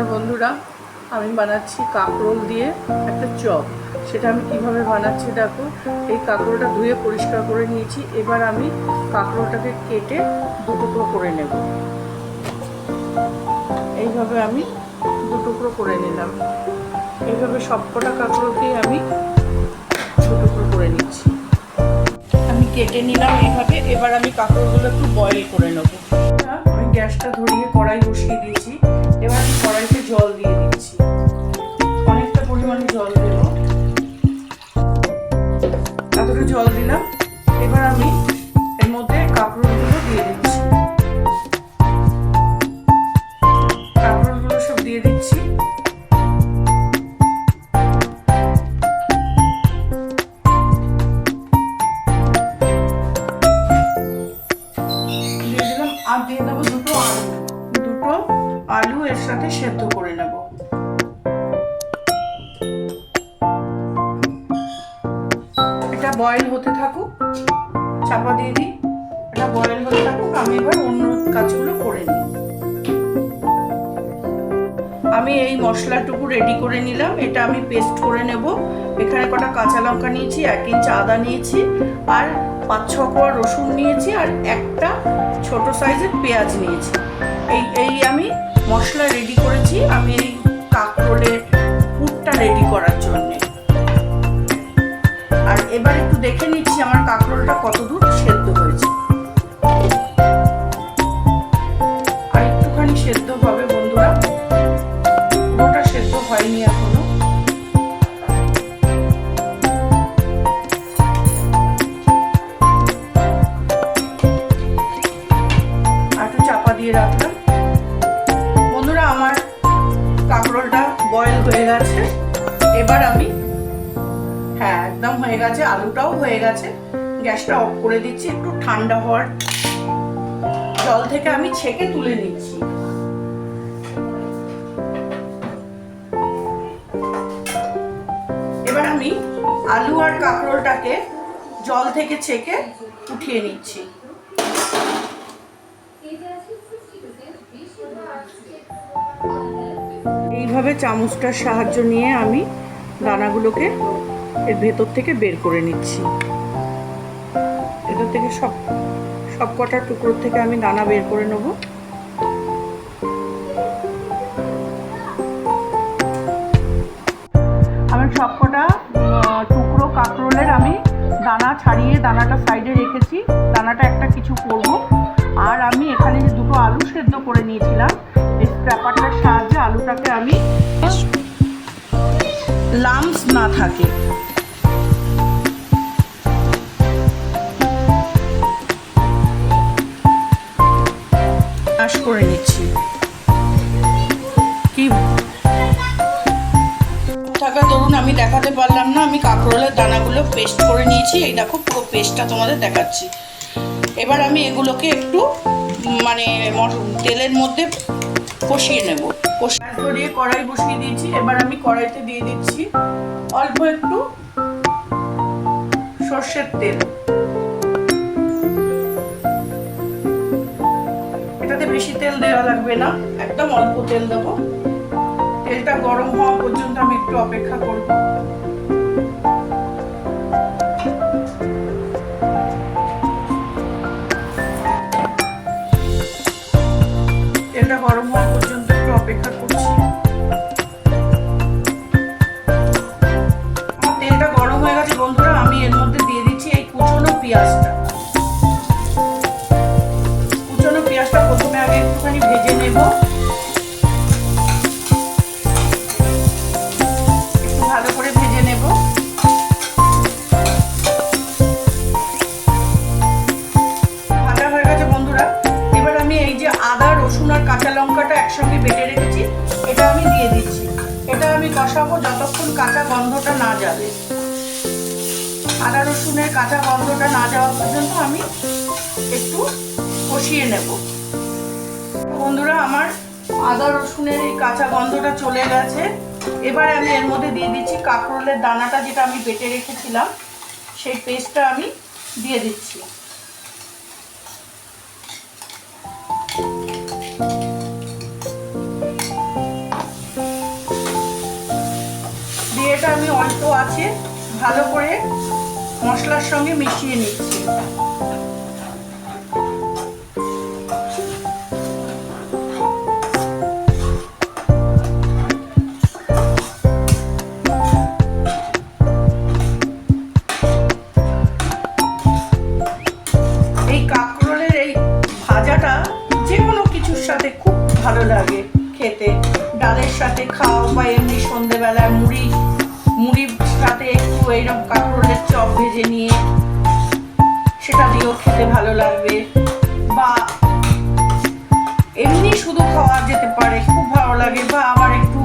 নমস্কার বন্ধুরা, আমি বানাচ্ছি কাঁকরোল দিয়ে একটা চপ। সেটা আমি কিভাবে বানাচ্ছি দেখো। এই কাঁকরোলটা ধুয়ে পরিষ্কার করে নিয়েছি। এবার আমি কাঁকরোলটাকে কেটে দুটুকরো করে নেব। এইভাবে আমি দুটুকরো করে নিলাম। এইভাবে সবকটা কাঁকরোলকেই আমি দুটুকরো করে নিচ্ছি। আমি কেটে নিলাম এইভাবে। এবার আমি কাঁকরোলগুলো একটু বয়েল করে নেব। আমি গ্যাসটা ধরিয়ে কড়াই বসিয়ে দিয়েছি। এবার আমি কড়াইতে জল দিয়ে দিচ্ছি। অনেকটা পরিমাণে জল দেব। এতটা জল দিলাম। এবার আমি এর মধ্যে কাঁকরোলগুলো দিয়ে দিচ্ছি। কাঁকরোলগুলো সব দিয়ে দিচ্ছি। দিয়ে দিলাম আর দিয়ে দেবো দুটো আলু এর সাথে সেদ্ধ করে নেব। এটা বয়েল হতে থাকুক, চাপা দিয়ে দিই। এটা বয়েল হতে থাকুক, আমি এবার অন্য কাজগুলো করে নিই। আমি এই মশলাটুকু রেডি করে নিলাম। এটা আমি পেস্ট করে নেব। এখানে কটা কাঁচা লঙ্কা নিয়েছি, 1 ইঞ্চ আদা নিয়েছি, আর 5-6 কোয়া রসুন নিয়েছি, আর একটা ছোট সাইজের পেঁয়াজ নিয়েছি। এই আমি মশলা রেডি করেছি আমি এই কাঁকরোলের পুরটা রেডি করার জন্য। আর এবার একটু দেখে নিচ্ছি আমার কাঁকরোলটা কতদূর সেদ্ধ হয়েছে। আর একটুখানি সেদ্ধ হবে বন্ধুরা, পুরোটা সেদ্ধ হয়নি এখনো। আর একটু চাপা দিয়ে রাখলাম। বন্ধুরা, আমার কাঁকরোলটা বয়েল হয়ে গেছে। এবার আমি একদম হয়ে গেছে, আলুটাও হয়ে গেছে। গ্যাসটা অফ করে দিচ্ছি। একটু ঠান্ডা হওয়ার জল থেকে আমি ছেঁকে তুলে নিচ্ছি। এবার আমি আলু আর কাঁকরোলটাকে জল থেকে ছেঁকে উঠিয়ে নিচ্ছি। এইভাবে চামচটার সাহায্য নিয়ে আমি দানাগুলোকে এর ভেতর থেকে বের করে নিচ্ছি। এটা থেকে সব কটা টুকরো থেকে আমি দানা বের করে নেব। আমি সব কটা টুকরো কাঁকরোলের আমি দানা ছাড়িয়ে দানাটা সাইডে রেখেছি। দানাটা একটা কিছু করব। আর আমি এখানে যে দুটো আলু সেদ্ধ করে নিয়েছিলাম, এই স্ক্র্যাপারটার সাহায্যে আলুটাকে আমি লাম্পস না থাকে চাষ করে নিচ্ছি। কি থাকা ধরুন আমি দেখাতে পারলাম না, আমি কাঁকরোলের দানাগুলো পেস্ট করে নিয়েছি। এই দেখো পুরো পেস্টটা তোমাদের দেখাচ্ছি। এবার আমি এগুলোকে একটু মানে তেলের মধ্যে কষিয়ে নেব। ধরিয়ে কড়াই বসিয়ে দিয়েছি। এবার আমি কড়াইতে দিয়ে দিচ্ছি অল্প একটু সর্ষের তেল। এটাতে বেশি তেল দেওয়া লাগবে না, একদম অল্প তেল দেবো। তেলটা গরম হওয়া পর্যন্ত আমি একটু অপেক্ষা করব। তেলটা গরম হওয়া পর্যন্ত একটু অপেক্ষা করছি। আমার তেলটা গরম হয়ে গেছে বন্ধুরা। আমি এর মধ্যে দিয়ে দিচ্ছি এই কুচনো পেঁয়াজটা। কুচনো পেঁয়াজটা প্রথমে আগে একটুখানি ভেজে নেব। একটু ভালো করে ভেজে নেব। ভাজা হয়ে গেছে বন্ধুরা। এবার আমি এই যে আদা, রসুন আর কাঁচা লঙ্কাটা একসঙ্গে বেটে রেখেছি, এটা আমি দিয়ে দিচ্ছি। এটা আমি কষাবো যতক্ষণ কাঁচা গন্ধটা না যাবে। আদা রসুনের কাঁচা গন্ধটা না যাওয়া পর্যন্ত আমি একটু কষিয়ে নেব। বন্ধুরা, আমার আদা রসুনের এই কাঁচা গন্ধটা চলে গেছে। এবারে আমি এর মধ্যে দিয়ে দিচ্ছি কাঁকরোলের দানাটা, যেটা আমি বেটে রেখেছিলাম, সেই পেস্টটা আমি দিয়ে দিচ্ছি। ভালো করে মশলার সঙ্গে মিশিয়ে নিচ্ছি। এই কাঁকরোলের এই ভাজাটা যে কোনো কিছুর সাথে খুব ভালো লাগে খেতে। ডালের সাথে খাও বা এমনি সন্ধেবেলায় মুড়ির সাথে একটু এইরকম কাঁকরোলের চপ ভেজে নিয়ে সেটা দিয়েও খেতে ভালো লাগবে, বা এমনি শুধু খাওয়া যেতে পারে, খুব ভালো লাগে। বা আবার একটু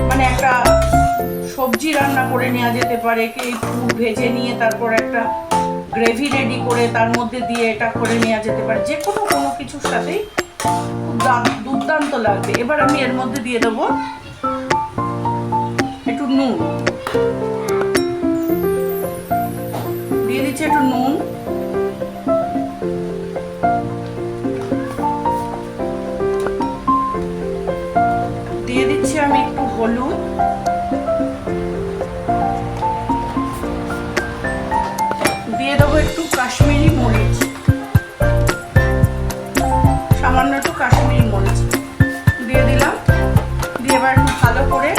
মানে একটা সবজি রান্না করে নেওয়া যেতে পারে, একটু ভেজে নিয়ে তারপর একটা গ্রেভি রেডি করে তার মধ্যে দিয়ে এটা করে নেওয়া যেতে পারে। যে কোনো কিছুর সাথেই খুব দুর্দান্ত লাগবে। এবার আমি এর মধ্যে দিয়ে দেবো একটু নুন, দিয়ে দিচ্ছি একটু নুন, দিয়ে দিচ্ছি আমি একটু হলুদ, দিয়ে দেবো একটু কাশ্মীরি মরিচ, সামান্য একটু কাশ্মীরি মরিচ দিয়ে দিলাম। দিয়ে এবার একটু ভালো করে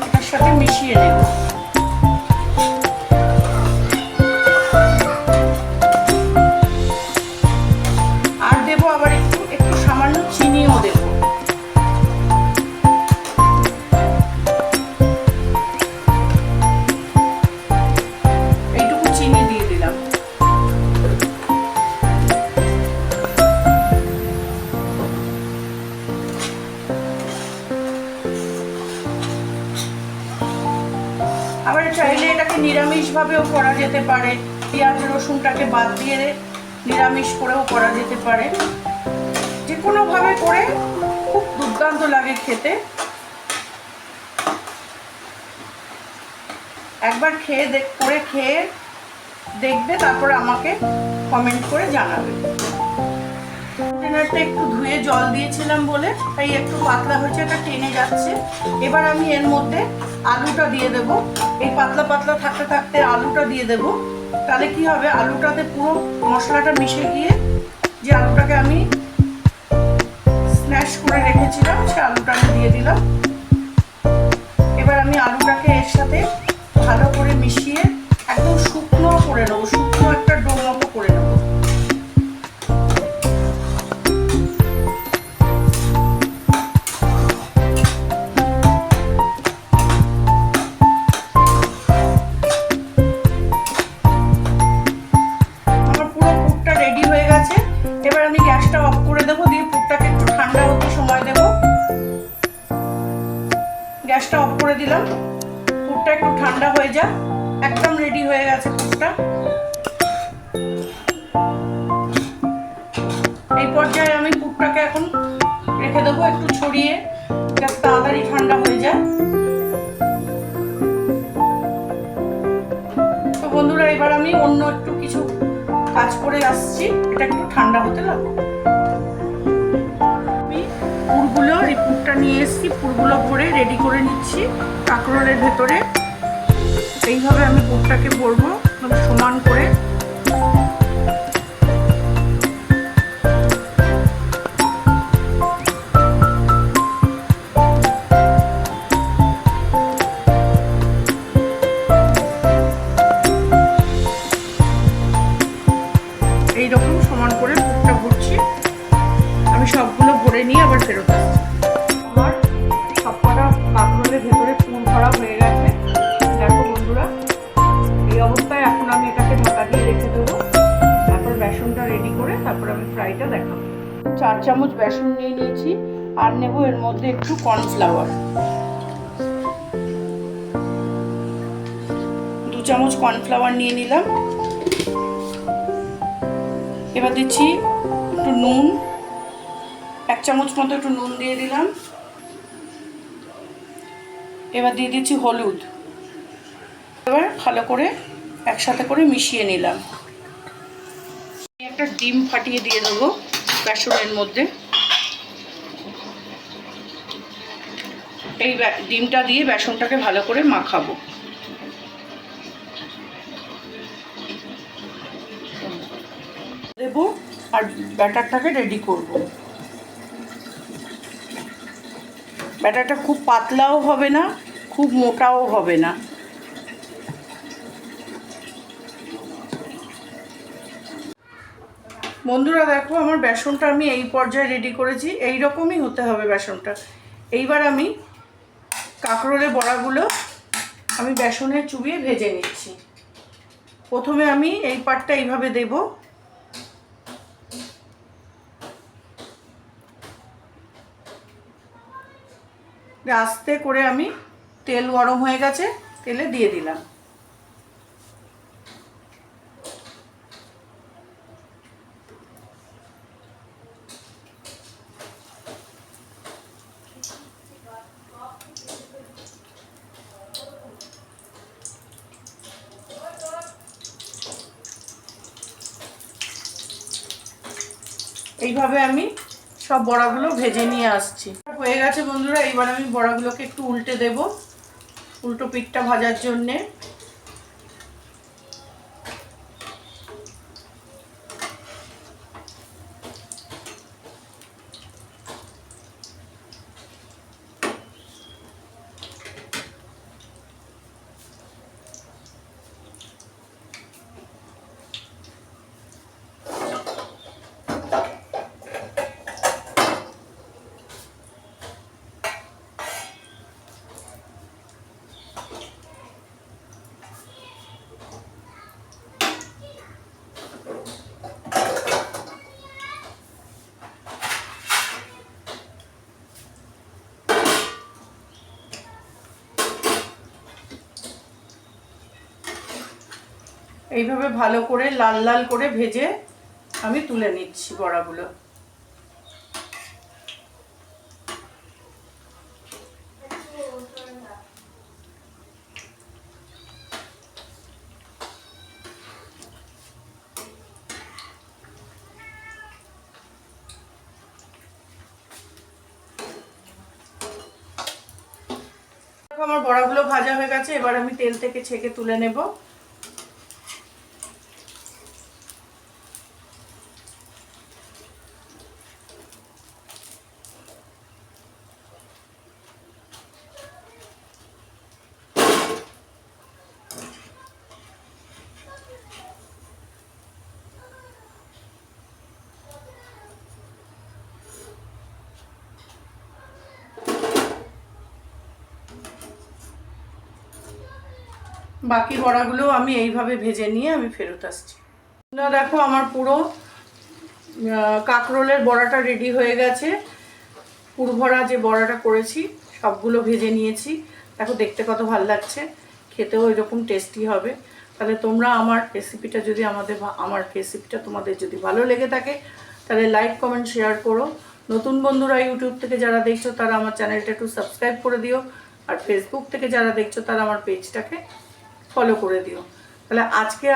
এটার সাথে মিশিয়ে নেব। আর দেবো আবার একটু সামান্য চিনিও দেবো। এইটুকু চিনি দিয়ে দিলাম। আবার চাইলে এটাকে নিরামিষভাবেও করা যেতে পারে, পেঁয়াজ রসুনটাকে বাদ দিয়ে নিরামিষ করেও করা যেতে পারে। যে কোনোভাবে করে খুব দুর্দান্ত লাগে খেতে। একবার খেয়ে দেখবে, তারপরে আমাকে কমেন্ট করে জানাবে। কন্টেনারটা একটু ধুয়ে জল দিয়েছিলাম বলে তাই একটু পাতলা হয়েছে, এটা টেনে যাচ্ছে। এবার আমি এর মধ্যে আলুটা দিয়ে দেব। এই পাতলা পাতলা থাকতে থাকতে আলুটা দিয়ে দেব। তাহলে কি হবে, আলুটাতে পুরো মশলাটা মিশে গিয়ে যে আলুটাকে আমি স্ম্যাশ করে রেখেছিলাম সে আলুটা আমি দিয়ে দিলাম। এবার আমি আলুটাকে এর সাথে ভালো করে মিশিয়ে একদম শুকনো করে নেবো, শুকনো একটা ডো মতো করে নেবো। আমার পুরো পুরটা রেডি হয়ে গেছে। এবার আমি গ্যাসটা অফ করে দেবো, দিয়ে পুরটাকে একটু ঠান্ডা হতে সময় দেবো। গ্যাসটা অফ করে দিলাম, পুরটা একটু ঠান্ডা হয়ে যাক। একদম রেডি হয়ে গেছে পুরটা। এই পর্যায়ে আমি পুরটাকে এখন রেখে দেবো একটু ছড়িয়ে, যাতে তাড়াতাড়ি ঠান্ডা হয়ে যায়। তো বন্ধুরা, এবার আমি অন্য একটু কিছু কাজ করে আসছি, এটা একটু ঠান্ডা হতে লাগবে। আমি পুরগুলো, এই পুরটা নিয়ে এসেছি, পুরগুলো ভরে রেডি করে নিচ্ছি কাঁকরোলের ভেতরে। এইভাবে আমি পুরটাকে ভরবো সমান করে। এইরকম সমান করে পুরটা ভরছি। আমি সবগুলো ভরে নিয়ে আবার ফেরত আসছি। আমার সবকটা কাঁকরোলের ভেতরে পুর ভরা হয়ে গেছে। দেখো বন্ধুরা, এই অবস্থায় এখন আমি এটাকে ঢাকা দিয়ে রেখে দেবো। তারপর বেসনটা রেডি করে তারপর আমি ফ্রাইটা দেখাবো। 4 চামচ বেসন নিয়ে নিয়েছি, আর নেব এর মধ্যে একটু কর্নফ্লাওয়ার। 2 চামচ কর্নফ্লাওয়ার নিয়ে নিলাম। এবার দিচ্ছি একটু নুন, 1 চামচ মতো একটু নুন দিয়ে দিলাম। এবার দিয়ে দিচ্ছি হলুদ। এবার ভালো করে একসাথে করে মিশিয়ে নিলাম। একটা ডিম ফাটিয়ে দিয়ে দেবো বেসনের মধ্যে। এই ডিমটা দিয়ে বেসনটাকে ভালো করে মাখাবো। দেবো আর ব্যাটারটাকে রেডি করব। ব্যাটারটা খুব পাতলাও হবে না, খুব মোটাও হবে না। বন্ধুরা দেখো, আমার বেসনটা আমি এই পর্যায়ে রেডি করেছি। এই রকমই হতে হবে বেসনটা। এইবার আমি কাঁকরোলের বড়াগুলো আমি বেসনে চুবিয়ে ভেজে নিচ্ছি। প্রথমে আমি এই পাটটা এইভাবে দেব, আস্তে করে আমি তেল গরম হয়ে গেছে, তেলে দিয়ে দিলাম। এইভাবে আমি সব বড়াগুলো ভেজে নিয়ে আসছি। হয়ে গেছে বন্ধুরা, এইবার আমি বড়াগুলোকে একটু উল্টে দেব, উল্টো পিঠটা ভাজার জন্যে। এইভাবে ভালো করে লাল লাল করে ভেজে আমি তুলে নিচ্ছি বড়াগুলো। আমার বড়াগুলো ভাজা হয়ে গেছে, এবার আমি তেল থেকে ছেঁকে তুলে নেব। বাকি বড়াগুলো আমি এইভাবে ভেজে নিয়ে আমি ফেরত আসছি। না দেখো, আমার পুরো কাঁকরোলের বড়াটা রেডি হয়ে গেছে। পুরভরা যে বড়াটা করেছি সবগুলো ভেজে নিয়েছি। দেখো দেখতে কত ভালো লাগছে, খেতেও এরকম টেস্টি হবে। তাহলে তোমরা আমার রেসিপিটা যদি আমার রেসিপিটা তোমাদের যদি ভালো লেগে থাকে তাহলে লাইক কমেন্ট শেয়ার করো। নতুন বন্ধুরা ইউটিউব থেকে যারা দেখছো তারা আমার চ্যানেলটা একটু সাবস্ক্রাইব করে দিও, আর ফেসবুক থেকে যারা দেখছো তারা আমার পেজটাকে ফলো করে দিও। তাহলে আজকে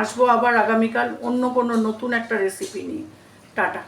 আসবো আবার আগামীকাল অন্য কোনো নতুন একটা রেসিপি নিয়ে। টাটা।